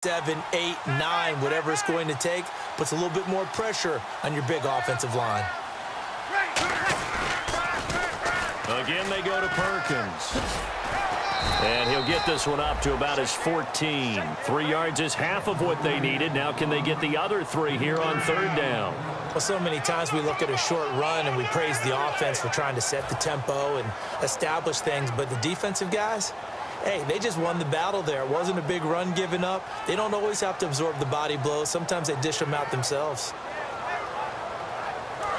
7, 8, 9, whatever it's going to take, puts a little bit more pressure on your big offensive line. Again, they go to Perkins. And he'll get this one up to about his 14. 3 yards is half of what they needed. Now can they get the other 3 here on third down? Well, so many times we look at a short run and we praise the offense for trying to set the tempo and establish things, but the defensive guys, hey, they just won the battle there. It wasn't a big run given up. They don't always have to absorb the body blows. Sometimes they dish them out themselves.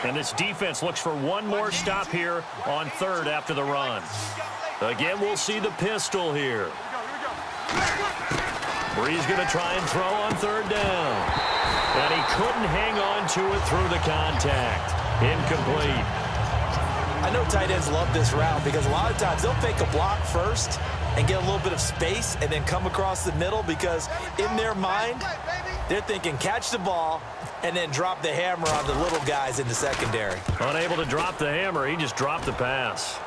And this defense looks for one more stop here on third after the run. Again, we'll see the pistol here. Bree's going to try and throw on third down. And he couldn't hang on to it through the contact. Incomplete. I know tight ends love this route because a lot of times they'll fake a block first and get a little bit of space and then come across the middle because in their mind, they're thinking catch the ball and then drop the hammer on the little guys in the secondary. Unable to drop the hammer, he just dropped the pass.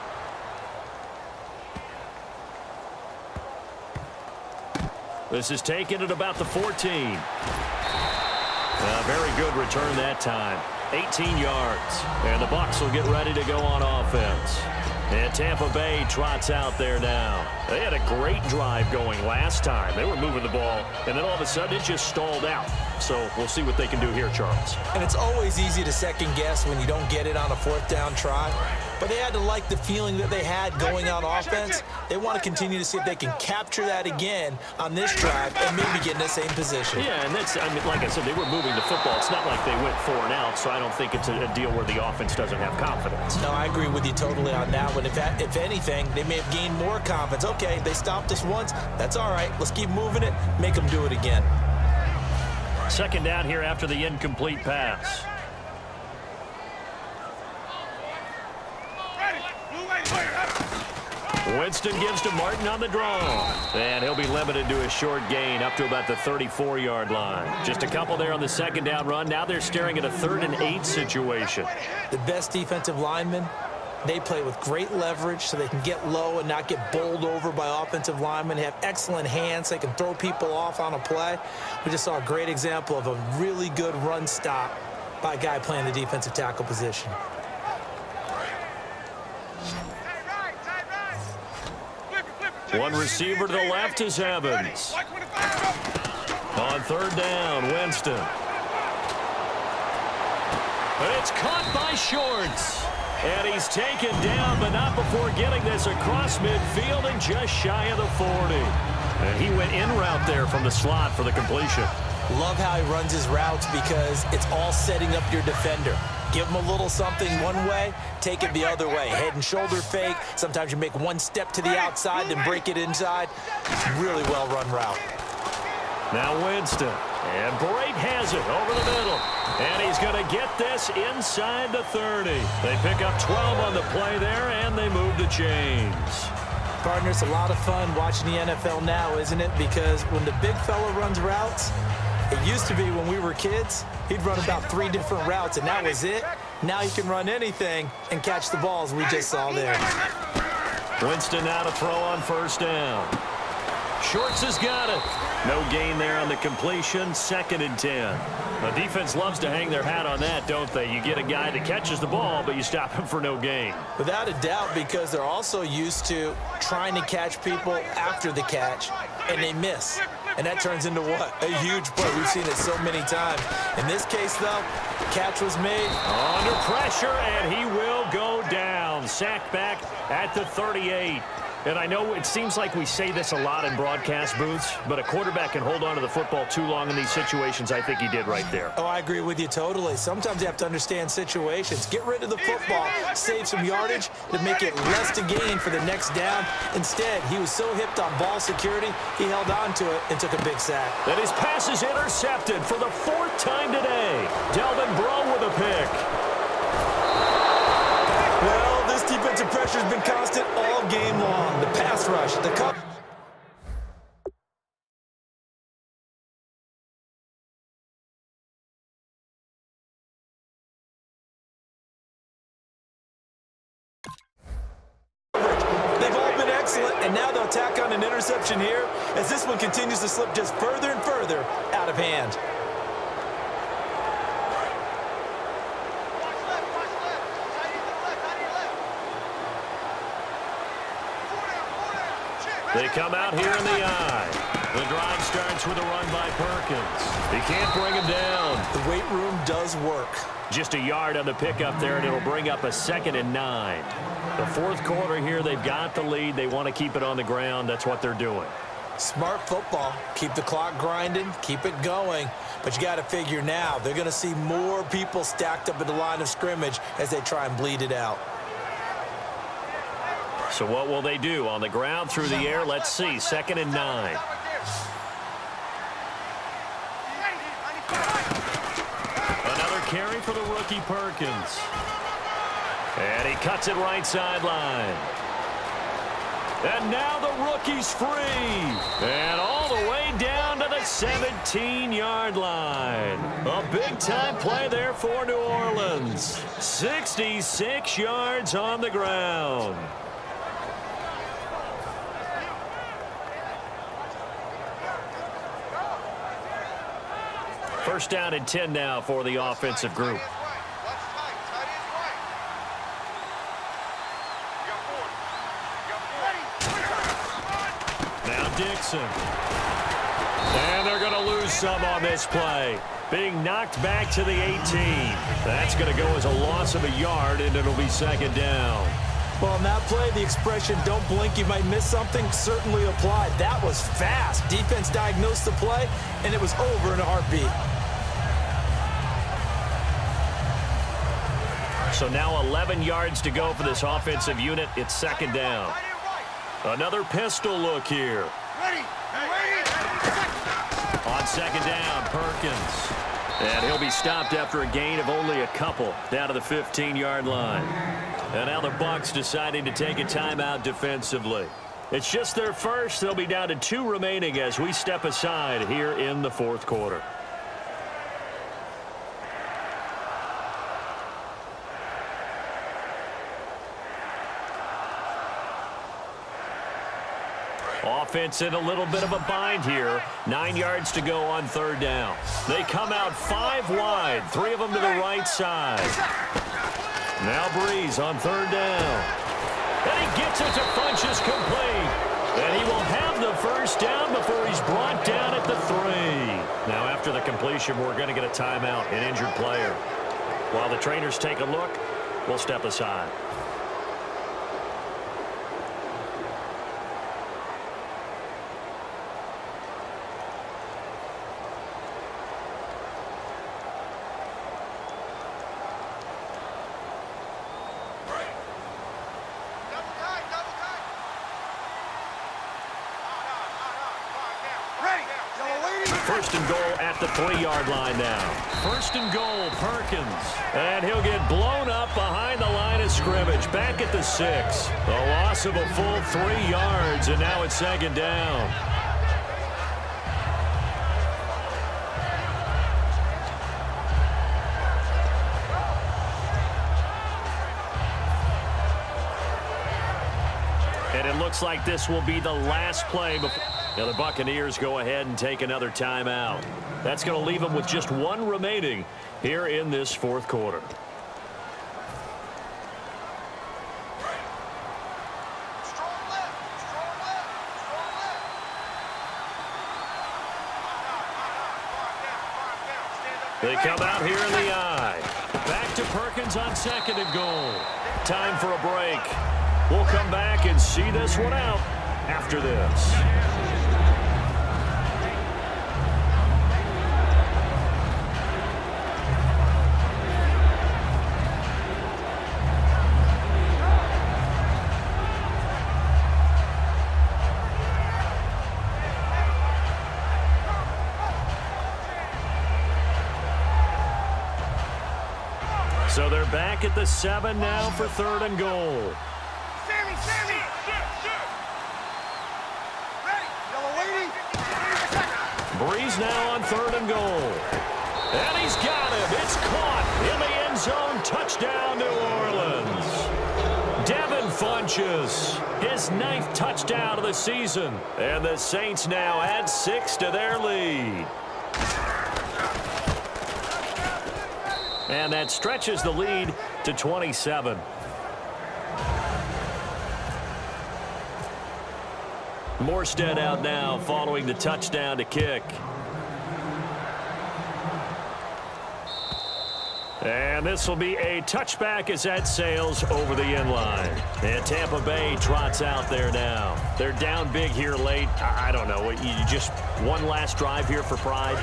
This is taken at about the 14. A very good return that time. 18 yards. And the Bucs will get ready to go on offense. And Tampa Bay trots out there now. They had a great drive going last time. They were moving the ball, and then all of a sudden it just stalled out. So we'll see what they can do here, Charles. And it's always easy to second guess when you don't get it on a fourth down try. But they had to like the feeling that they had going on offense. They want to continue to see if they can capture that again on this drive and maybe get in the same position. Yeah, and that's, I mean, like I said, they were moving the football. It's not like they went 4 and out, so I don't think it's a deal where the offense doesn't have confidence. No, I agree with you totally on that one. If anything, they may have gained more confidence. Okay, they stopped us once. That's all right. Let's keep moving it. Make them do it again. Second down here after the incomplete pass. Winston gives to Martin on the draw. And he'll be limited to a short gain up to about the 34-yard line. Just a couple there on the second down run. Now they're staring at a 3rd and 8 situation. The best defensive linemen, they play with great leverage so they can get low and not get bowled over by offensive linemen. They have excellent hands. They can throw people off on a play. We just saw a great example of a really good run stop by a guy playing the defensive tackle position. One receiver to the left is Evans. On third down, Winston. It's caught by Shorts. And he's taken down, but not before getting this across midfield and just shy of the 40. And he went in route there from the slot for the completion. Love how he runs his routes because it's all setting up your defender. Give him a little something one way, take it the other way. Head and shoulder fake. Sometimes you make one step to the outside, then break it inside. Really well-run route. Now Winston. And Brate has it over the middle. And he's going to get this inside the 30. They pick up 12 on the play there, and they move the chains. Partner, it's a lot of fun watching the NFL now, isn't it? Because when the big fella runs routes, it used to be when we were kids, he'd run about 3 different routes, and that was it. Now he can run anything and catch the balls we just saw there. Winston now to throw on first down. Shorts has got it. No gain there on the completion. 2nd and 10. The defense loves to hang their hat on that, don't they? You get a guy that catches the ball, but you stop him for no gain. Without a doubt, because they're also used to trying to catch people after the catch, and they miss. And that turns into what? A huge play. We've seen it so many times. In this case, though, catch was made. Under pressure, and he will go down. Sacked back at the 38. And I know it seems like we say this a lot in broadcast booths, but a quarterback can hold on to the football too long in these situations. I think he did right there. Oh, I agree with you totally. Sometimes you have to understand situations. Get rid of the football, save some yardage to make it less to gain for the next down. Instead, he was so hipped on ball security, he held on to it and took a big sack. And his pass is intercepted for the 4th time today. Delvin Breaux with a pick. Well, this defensive pressure has been constant all game long. The pass rush, the cover. They've all been Excellent, and now they'll tack on an interception here as this one continues to slip just further and further out of hand. They come out here in the eye. The drive starts with a run by Perkins. He can't bring him down. The weight room does work. Just a yard on the pickup there, and it'll bring up a 2nd and 9. The fourth quarter here, they've got the lead. They want to keep it on the ground. That's what they're doing. Smart football. Keep the clock grinding. Keep it going. But you got to figure now, they're going to see more people stacked up at the line of scrimmage as they try and bleed it out. So what will they do? On the ground, through the air, let's see. 2nd and 9. Another carry for the rookie Perkins. And he cuts it right sideline. And now the rookie's free. And all the way down to the 17-yard line. A big-time play there for New Orleans. 66 yards on the ground. First down and 10 now for the offensive group. Now Dixon. And they're going to lose some on this play. Being knocked back to the 18. That's going to go as a loss of a yard, and it'll be 2nd down. Well, in that play, the expression, don't blink, you might miss something, certainly applied. That was fast. Defense diagnosed the play, and it was over in a heartbeat. So now 11 yards to go for this offensive unit. It's 2nd down. Another pistol look here. On 2nd down, Perkins. And he'll be stopped after a gain of only a couple down to the 15-yard line. And now the Bucs deciding to take a timeout defensively. It's just their first. They'll be down to 2 remaining as we step aside here in the fourth quarter. Offense in a little bit of a bind here. 9 yards to go on 3rd down. They come out 5 wide, 3 of them to the right side. Now Breeze on 3rd down. And he gets it to Funchess complete. And he will have the first down before he's brought down at the 3. Now after the completion, we're going to get a timeout, an injured player. While the trainers take a look, we'll step aside. First and goal at the 3-yard line now. First and goal, Perkins. And he'll get blown up behind the line of scrimmage. Back at the 6. A loss of a full 3 yards, and now it's 2nd down. And it looks like this will be the last play before the Buccaneers go ahead and take another timeout. That's going to leave them with just 1 remaining here in this fourth quarter. They come out here in the eye. Back to Perkins on 2nd and goal. Time for a break. We'll come back and see this one out after this. So they're back at the 7 now for 3rd and goal. Breeze now on 3rd and goal. And he's got him. It's caught in the end zone. Touchdown, New Orleans. Devin Funches, his 9th touchdown of the season. And the Saints now add 6 to their lead. And that stretches the lead to 27. Morstead out now following the touchdown to kick. And this will be a touchback as that sails over the end line. And Tampa Bay trots out there now. They're down big here late. I don't know. You just one last drive here for pride?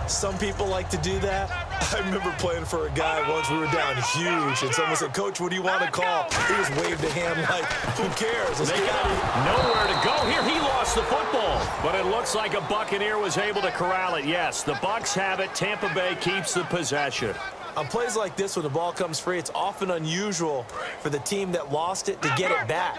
Some people like to do that. I remember playing for a guy once. We were down huge, and someone said, "Coach, what do you want to call?" He just waved a hand like, who cares? Let's they get got it. Nowhere to go here. He lost the football. But it looks like a Buccaneer was able to corral it. Yes, the Bucs have it. Tampa Bay keeps the possession. On plays like this, when the ball comes free, it's often unusual for the team that lost it to get it back.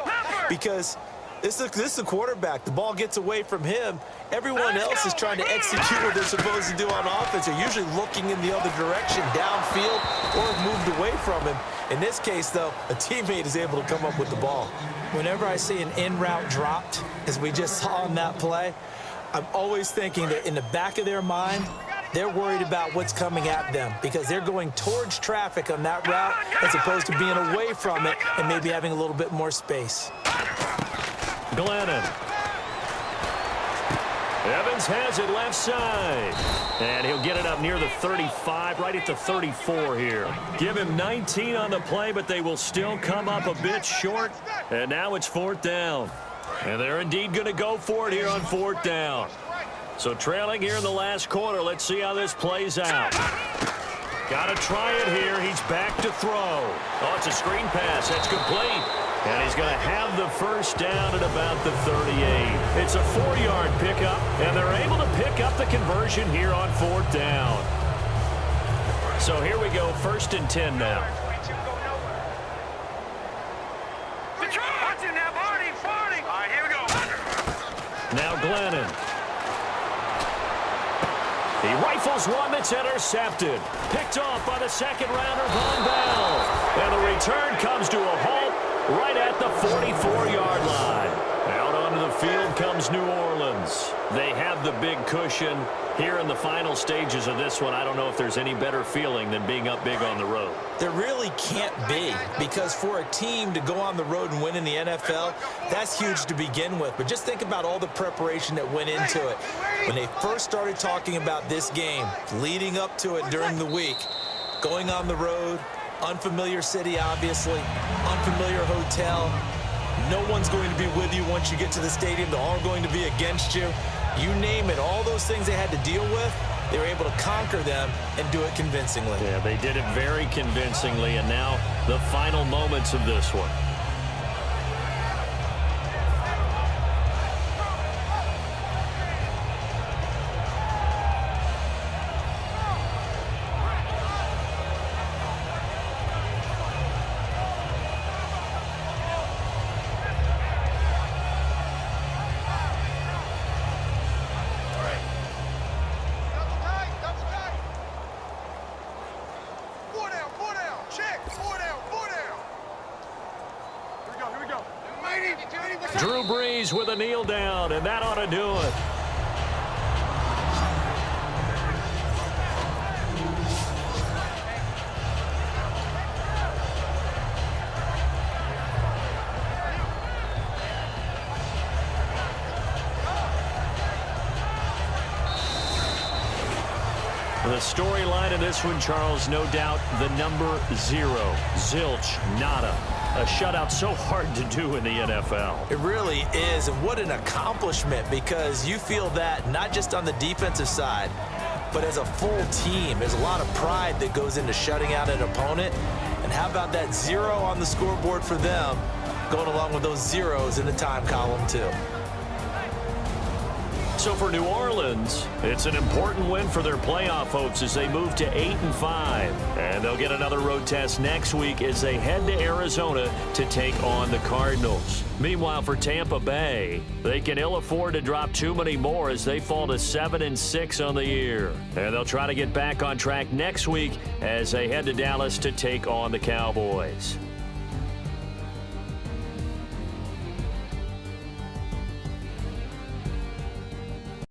Because this is the quarterback. The ball gets away from him. Everyone else is trying to execute what they're supposed to do on offense. They're usually looking in the other direction, downfield, or have moved away from him. In this case, though, a teammate is able to come up with the ball. Whenever I see an in route dropped, as we just saw on that play, I'm always thinking that in the back of their mind, they're worried about what's coming at them because they're going towards traffic on that route as opposed to being away from it and maybe having a little bit more space. Glennon. Evans has it left side. And he'll get it up near the 35, right at the 34 here. Give him 19 on the play, but they will still come up a bit short. And now it's 4th down. And they're indeed going to go for it here on 4th down. So trailing here in the last quarter. Let's see how this plays out. Got to try it here. He's back to throw. Oh, it's a screen pass. That's complete. And he's going to have the first down at about the 38. It's a 4-yard pickup, and they're able to pick up the conversion here on 4th down. So here we go, 1st and 10 now. Now Glennon. He rifles one that's intercepted. Picked off by the second rounder, Von Bell. And the return comes to a halt right at the 44-yard line. Out onto the field comes New Orleans. They have the big cushion here in the final stages of this one. I don't know if there's any better feeling than being up big on the road. There really can't be, because for a team to go on the road and win in the NFL, that's huge to begin with. But just think about all the preparation that went into it. When they first started talking about this game, leading up to it during the week, going on the road, unfamiliar city, obviously, unfamiliar hotel. No one's going to be with you once you get to the stadium. They're all going to be against you. You name it, all those things they had to deal with, they were able to conquer them and do it convincingly. Yeah, they did it very convincingly, and now the final moments of this one. Drew Brees with a kneel down, and that ought to do it. The storyline in this one, Charles, no doubt the number 0. Zilch, nada. A shutout so hard to do in the NFL. It really is, and what an accomplishment, because you feel that not just on the defensive side, but as a full team. There's a lot of pride that goes into shutting out an opponent, and how about that 0 on the scoreboard for them, going along with those zeros in the time column too. So for New Orleans, it's an important win for their playoff hopes as they move to 8-5. And they'll get another road test next week as they head to Arizona to take on the Cardinals. Meanwhile, for Tampa Bay, they can ill afford to drop too many more as they fall to 7-6 on the year. And they'll try to get back on track next week as they head to Dallas to take on the Cowboys.